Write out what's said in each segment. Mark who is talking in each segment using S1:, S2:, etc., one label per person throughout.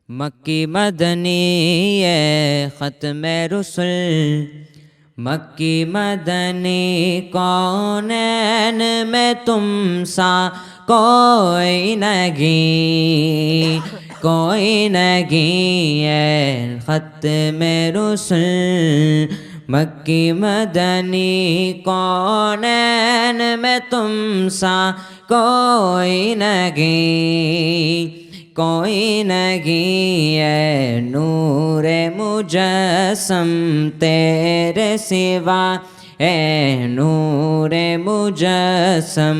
S1: مکی مدنی ہے ختم رسل، مکی مدنی کونین میں تم سا کوئی نہیں، کوئی نہیں ہے ختم رسل، مکی مدنی کونین میں تم سا کوئی نہیں، کوئی نہیں ہے نور مجسم تیرے سوا، اے نور مجسم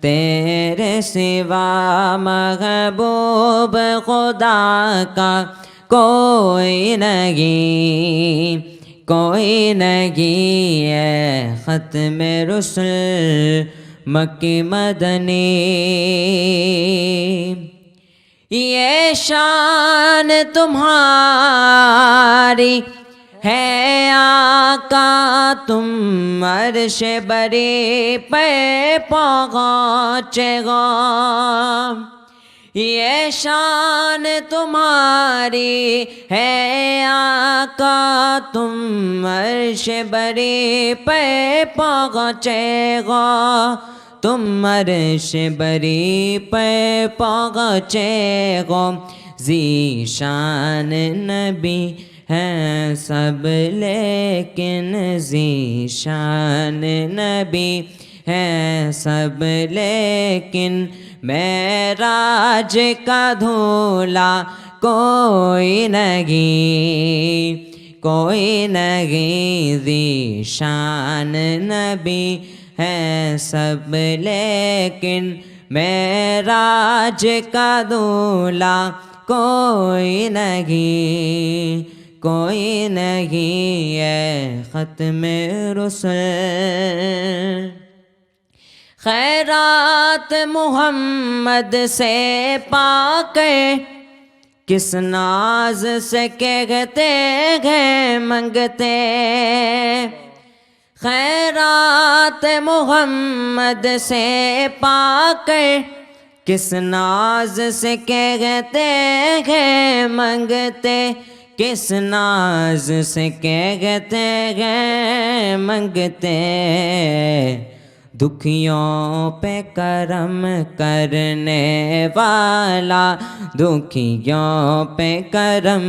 S1: تیرے سوا، محبوب خدا کا کوئی نہیں، کوئی نہیں ہے ختم رسل، مکی مدنی۔ یہ شان تمہاری ہے آقا، تم عرش بری پہ پہنچے گا، یہ شان تمہاری ہے آقا، تم عرش بری پہ پہنچے گا، تم عرش بری پہ پہنچے گو، ذی شان نبی ہیں سب لیکن ذی شان نبی ہیں سب لیکن، معراج کا دھولا کوئی نہیں، کوئی نہیں، ذی شان نبی ہیں سب لیکن، معراج کا دھولا کوئی نہیں، کوئی نہیں ہے ختم رسل۔ خیرات محمد سے پا کے کس ناز سے کہتے ہیں منگتے، خیرات محمد سے پا کر کس ناز سے کہتے ہیں منگتے، کس ناز سے کہتے ہیں منگتے، دکھیوں پہ کرم کرنے والا، دکھیوں پہ کرم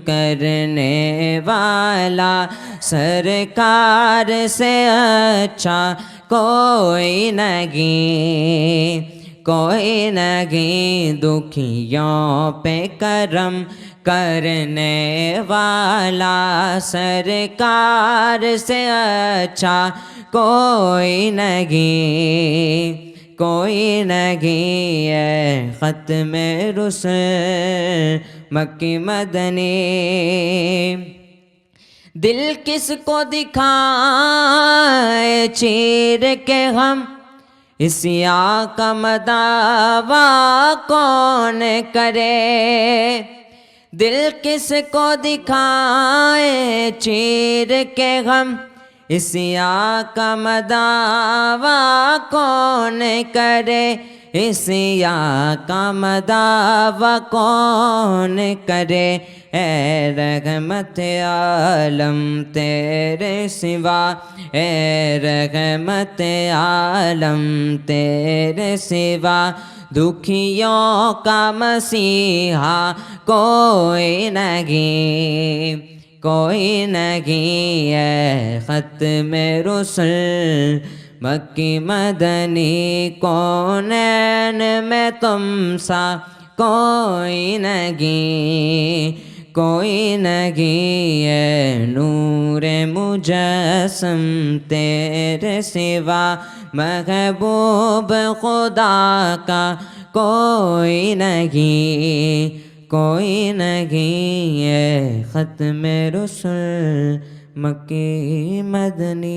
S1: کرنے والا، سرکار سے اچھا کوئی نہیں، کوئی نہیں، دکھیوں پہ کرم کرنے والا، سرکار سے اچھا کوئی نہیں، کوئی نہیں ہے ختم رسل، مکی مدنی۔ دل کس کو دکھائے چیر کے ہم، اس آقا مداوا کون کرے، دل کس کو دکھائے چیر کے غم، اس آقا مداوا کون کرے، اس آقا مداوا کون کرے، اے رحمت عالم تیرے سوا، اے رحمت عالم تیرے سوا، دکھیوں کا مسیحا کوئی نہیں، کوئی نہیں ہے ختم رسل، مکی مدنی کونین میں تم سا کوئی نہیں، کوئی نہیں ہے نور مجسم تیرے سوا، محبوب خدا کا کوئی نہیں، کوئی نہیں ہے ختم رسل، مکی مدنی۔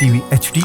S2: TV HD